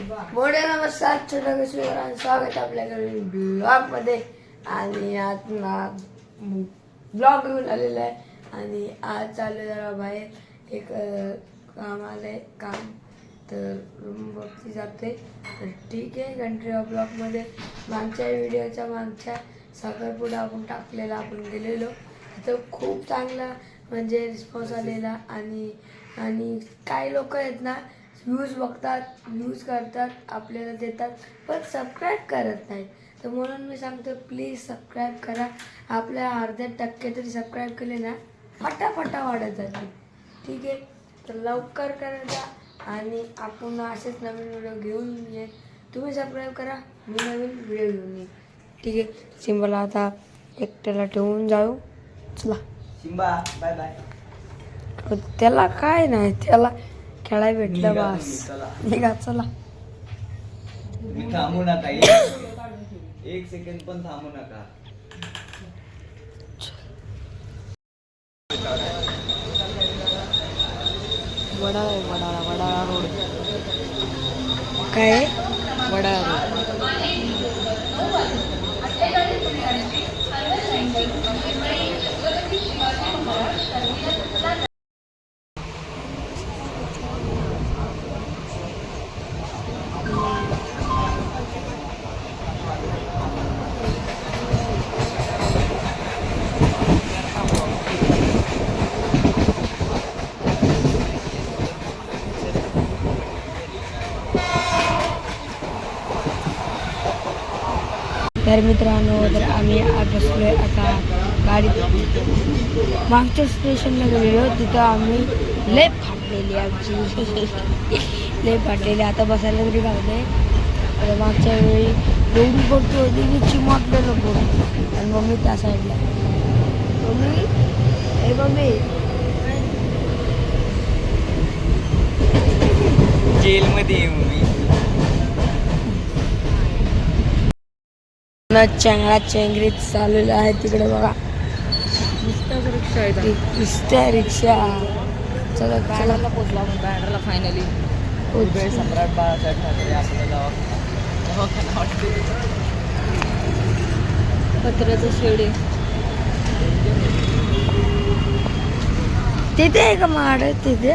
मोठे नमस्कार, छोट्या कशा स्वागत आपल्याकडे ब्लॉग मध्ये. आणि आज ब्लॉग घेऊन आलेला आहे आणि आज चालू जरा बाहेर एक काम आलंय काम, तर रूम बघती जाते. तर ठीक आहे, कंट्री ऑफ ब्लॉगमध्ये मागच्या व्हिडिओच्या मागच्या साखरपुडा आपण टाकलेला, आपण गेलेलो तिथं खूप चांगला म्हणजे रिस्पॉन्स आलेला. आणि काही लोक आहेत ना, व्ह्यूज बघतात, व्ह्यूज करतात, आपल्याला देतात, पण सबस्क्राईब करत नाहीत. तर म्हणून मी सांगतो, प्लीज सबस्क्राईब करा. आपल्या अर्ध्या टक्के तरी सबस्क्राईब केले ना, फटाफटा वाढत जाते. ठीक आहे, तर लवकर करायचा. आणि आपण असेच नवीन व्हिडिओ घेऊन येईल. तुम्ही सबस्क्राईब करा, मी नवीन व्हिडिओ घेऊन येईल. ठीक आहे, सिंबाला आता एकट्याला ठेवून जाऊ. चला सिंबा, बाय बाय. त्याला काय नाही, त्याला खेळाय भेटलं बस. निघा, चला. मी थांबू नका, एक सेकंड पण थांबू नका. वडाळा रोड. काय वडाळा रोड. तर मित्रांनो, तर आम्ही आज बसलोय आता गाडीत. मागच्या स्टेशनला गेलेलो, तिथं आम्ही लय फाटलेली आमची लय फाटलेली. आता बसायला तरी गावले. आता मागच्या वेळी एवढी बघतो होती की चिमाटलेलं पोट. आणि मम्मी त्या साईडला, मम्मी जेलमध्ये येऊ मी. चेंगरा चेंगरीत चाललेलं आहे तिकडे बघा. नुसत्या रिक्षा. चला बॅनरला पोचला आपण, बॅनरला फायनली. सम्राट बाळासाहेब ठाकरे आपल्याला पत्र्याचं शेड आहे तिथे आहे का माड तिथे,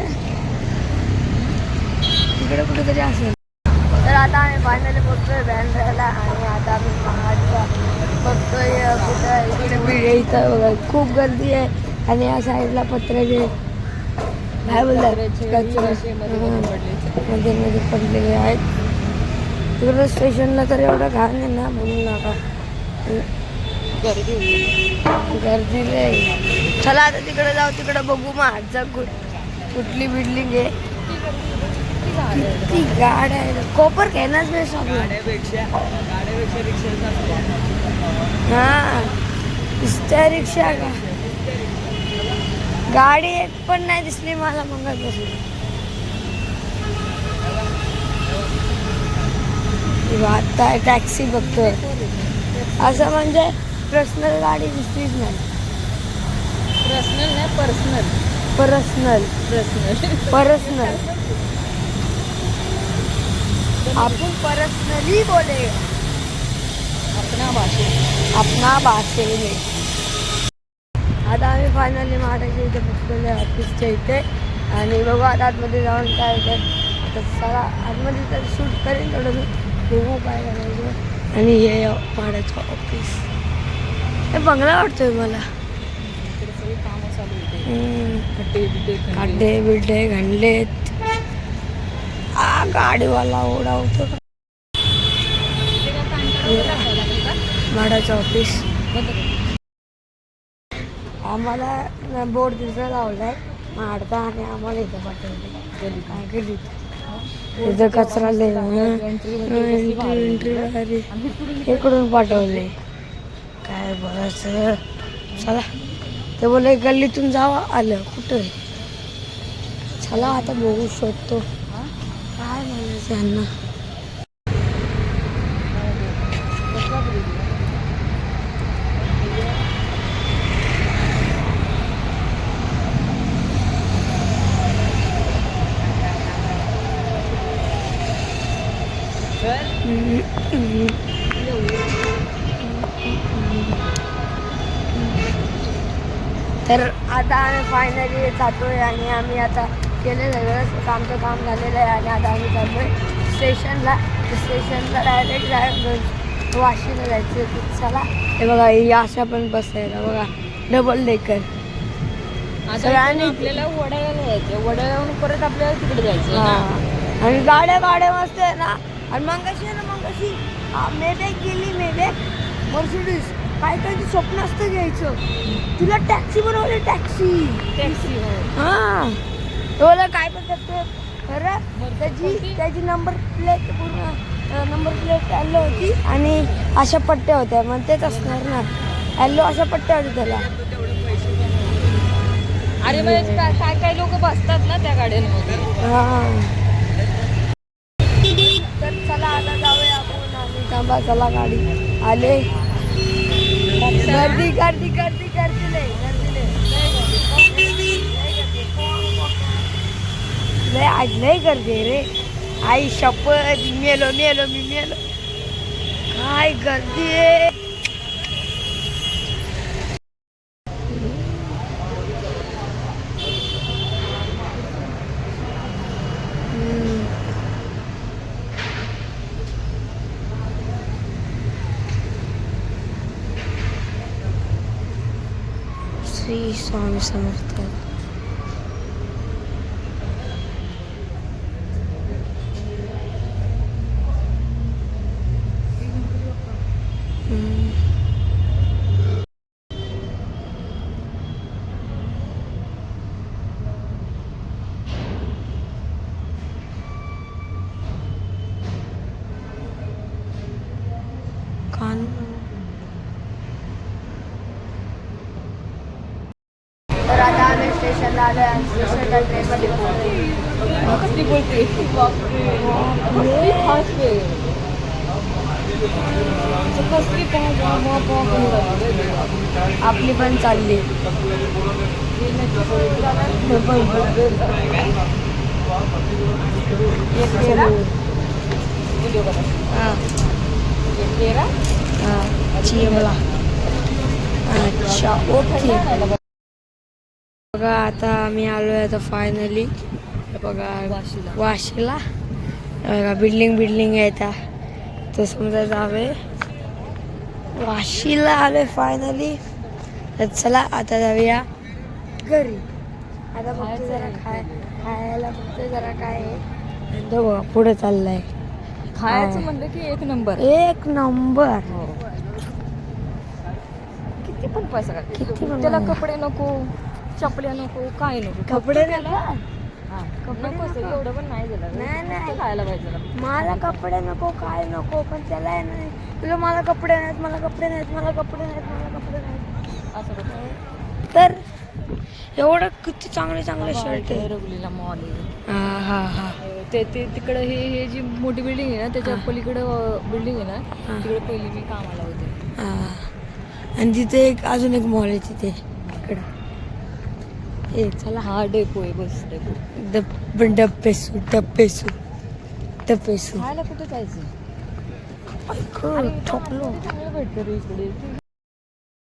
तिकडे कुठेतरी असेल. तर आता आम्ही फायनली पोचतोय बँड्राला. आणि आता आम्ही महाडचा बघतोय कुठं इकडे भिडे. इथं बघा खूप गर्दी आहे. आणि या साईडला पत्र्याचे काय बोलतात मध्ये पडलेले आहेत. तिकडं स्टेशनला तर एवढं घाण आहे ना, म्हणून नका गर्दी नाही. चला आता तिकडे जाऊ, तिकडे बघू महाडचा कुठली बिल्डिंग आहे. किती गाड्या आहे. कोपर घेणार बेस्ट गाड्यापेक्षा रिक्षा. हा, नुसत्या रिक्षा का, गाडी एक पण नाही दिसली मला मंगळपासून. आता टॅक्सी बघतोय, असं म्हणजे पर्सनल गाडी दिसलीच नाही. पर्सनल नाही, पर्सनल. आपण पर्सनली बोले अपना भाषेने. आता आम्ही फायनली महाराष्ट्र इथे पोचलेले ऑफिसच्या इथे. आणि बघू आता आतमध्ये जाऊन काय होतं. आता सगळा आतमध्ये तर शूट करेन थोडं मी, बघू काय करायचं. आणि हे महाराष्ट्र ऑफिस, हे बंगला वाटतोय मला. खड्डे बिड्डे घडलेत. गाडीवाला ओढावतो. भाड्याचं ऑफिस. आम्हाला बोर्ड तिथं लावलाय माडता, आणि आम्हाला इथं पाठवले. काय केली इथं कचरा एंट्री इकडून पाठवले. काय बोलायचं. चला, ते बोले गल्लीतून जावा. आलं कुठं. चला आता बघू, शोधतो काय म्हणायचं यांना. तर आता आम्ही फायनली जातोय आणि आम्ही आता केलं सगळं आमचं काम झालेलं आहे आणि आता आम्ही चाललोय स्टेशनला डायरेक्ट जायचं वाशीला जायचं. चला हे बघा ही अशा पण बस आहे बघा डबल डेकर. आणि आपल्याला वडाळ्याला जायचं, वडाळ्यावरून परत आपल्याला तिकडे जायचं ना. आणि गाड्या मस्त आहे ना. आणि मंगाशी मेबॅक गेली मर्सिडीज काय काय स्वप्न असतं घ्यायचं. तुला टॅक्सी बनवली टॅक्सी हा तुला काय पण करतो खरं. त्याची नंबर प्लेट पूर्ण नंबर प्लेट येल्लो होती आणि अशा पट्ट्या होत्या मग तेच असणार ना येल्लो अशा पट्ट्या होत्या त्याला. अरे म्हणजे काय काय लोक बसतात ना त्या गाड्यांमध्ये. हा तर चला आता जाऊया आपण. आम्ही थांबा चला गाडी आले. गर्दी लय गर्दी रे. आई शपथ मेलो काय गर्दी आहे. श्री स्वामी समर्थ. तर आता आम्ही स्टेशनला आलो आणि स्टेशनला ट्रेनमध्ये कसली बोलते आपली पण चालली. अच्छा ओके. बघा आता आम्ही आलोय आता फायनली बघा वाशीला. बघा बिल्डिंग आहे त्या तर समजा जावे वाशीला आलोय फायनली. तर चला आता जाऊया घरी. आता फक्त जरा खायला फक्त जरा काय आहे तो बघा पुढे चाललाय. खायचं म्हणलं की एक नंबर. किती पण पैसा किती पण त्याला कपडे नको, चपल्या नको, काय नको. कपडे नको एवढं पण नाही झालं. नाही खायला पाहिजे मला कपडे नको काय नको पण त्याला आहे नाही तुला मला कपडे नाहीत असं तर एवढं किती चांगले शर्ट आहे. रघुलीला मॉल हा ते तिकडं हे जी मोठी बिल्डिंग आहे ना त्याच्या पलीकडं बिल्डिंग आहे ना तिकडे पहिली मी कामाला होते. आणि तिथे अजून एक मॉल आहे तिथे तिकडं. ए चला हा डेपो आहे बस डेपो. डब्बेसू खायला कुठे जायचं ठोकलो. भेटतं रे इकडे.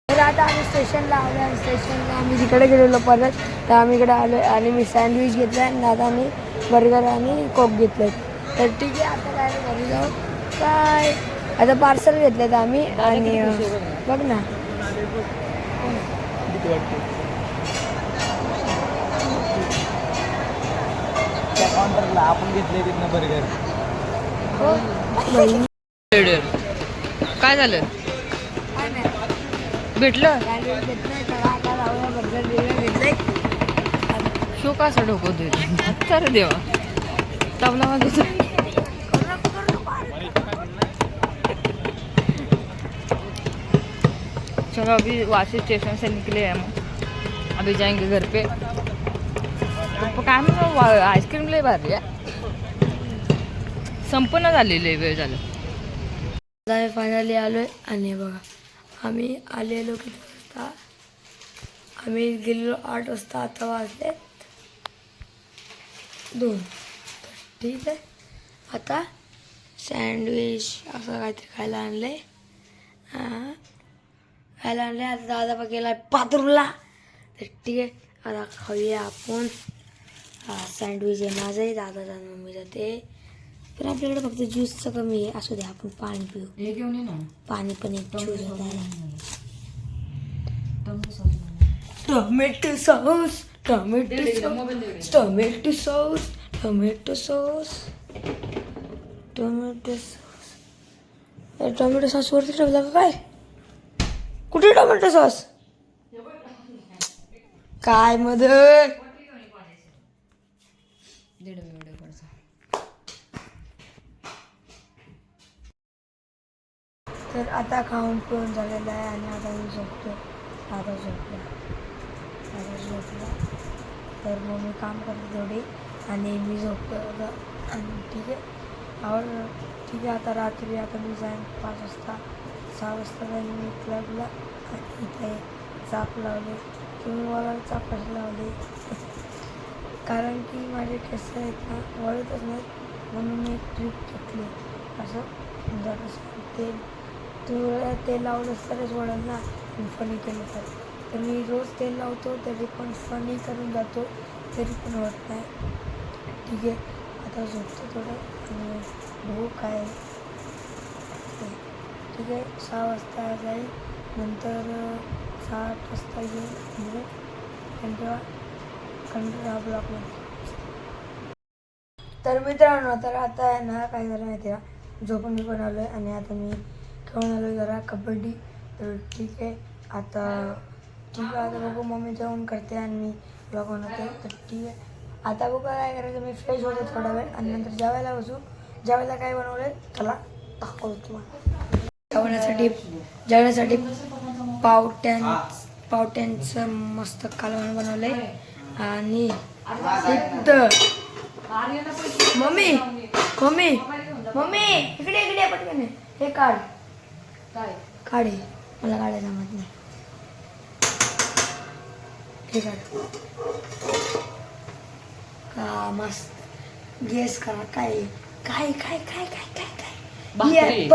तर आता आम्ही स्टेशनला आलो आणि स्टेशनला आम्ही तिकडे गेलेलो परत तर आम्ही इकडे आलो आणि मी सँडविच घेतला आणि दादाने बर्गर आणि कोक घेतले. तर ठीक आहे आता काय घरी जाऊ काय आता पार्सल घेतलं आम्ही आणि बघ ना त्या काउंटरला आपण घेतले तिथनं बर्गर. काय झालं भेटलं शो का असं डोकवतोय तर देवा तबला वाजवतो. चलो अभी वाशी स्टेशन से निकले हैं हम अभी जाएंगे घर पे. तो काय म्हणून आईस्क्रीम लय भारी आहे. संपन्न झालेली वेळ झालं. फायनली आलोय आणि बघा आम्ही आलेलो किती वाजता आम्ही गेलेलो 8 वाजता. आता वाजले 2. ठीक आहे आता सँडविच असं काहीतरी खायला आणले. खायला आणले. आता दादा बघ गेला बाथरूमला. तर ठीक आहे, आता खाऊया आपण. सँडविच आहे माझं आहे, दादाचा मम्मीचा ते. पण आपल्याकडे फक्त ज्यूसचं कमी आहे. असू दे, आपण पाणी पिऊ. हे घेऊन ये ना. पाणी पण एक ज्यूस होता. Tomato tomato sauce, tomato sauce, tomato sauce, tomato sauce, tomato sauce. Tomato sauce वरती ठेवला का काय? कुठे टोमॅटो सॉस? काय मध्ये? तर आता खाऊन पिऊन झालेलं आहे आणि आता मी झोपतो. आता झोपला. तर मग मी काम करते थोडी आणि मी झोपतो. आणि ठीक आहे, ठीक आहे. आता रात्री आता मी जाईन 5 वाजता 6 वाजता जाईन मी क्लबला. इथे चाप लावले. तुम्ही मला चाप कशी लावली? कारण की माझे केस आहेत ना वळतच नाहीत, म्हणून मी एक ट्रिक घेतली. असं जरासं तेल लावलंच तरच वळेल ना. फनी केलं तर मी रोज तेल लावतो तरी पण फनी करून जातो, तरी पण होत नाही. ठीक आहे, आता झोपतो थोडं आणि बघू काय. ठीक आहे, 6 वाजता जाईल. नंतर 7 वाजता येईल. बघू कंटिन्यू ब्लॉकमध्ये. तर मित्रांनो, तर आता आहे ना काय झालं माहिती आहे का, झोपून मी पण आलो आहे आणि आता मी खेळून आलो जरा कबड्डी. तर ठीक आहे, आता बघू मम्मी जेवण करते आणि मी ब्लॉग बनवते. तर ठीक आहे, आता बघू काय करायचं. मी फ्रेश होते थोडा वेळ आणि नंतर जेवायला बसू. जेवायला काय बनवलं चला दाखवतो तुम्हाला. जेवण्यासाठी पावट्यांचं मस्त कालवण बनवलंय. आणि मम्मी मम्मी मम्मी इकडे पटकन हे काढ. काढे, मला काढायला जमत नाही. हे काढ का मस्त. गेस करा काय काय काय काय काय काय काय.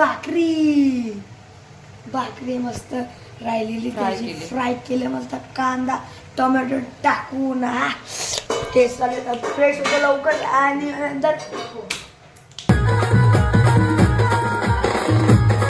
भाकरी मस्त राहिलेली त्याची फ्राय केलं मस्त. कांदा टोमॅटो टाकून टेस्ट झाले तर फ्रेश होतं लवकर. आणि नंतर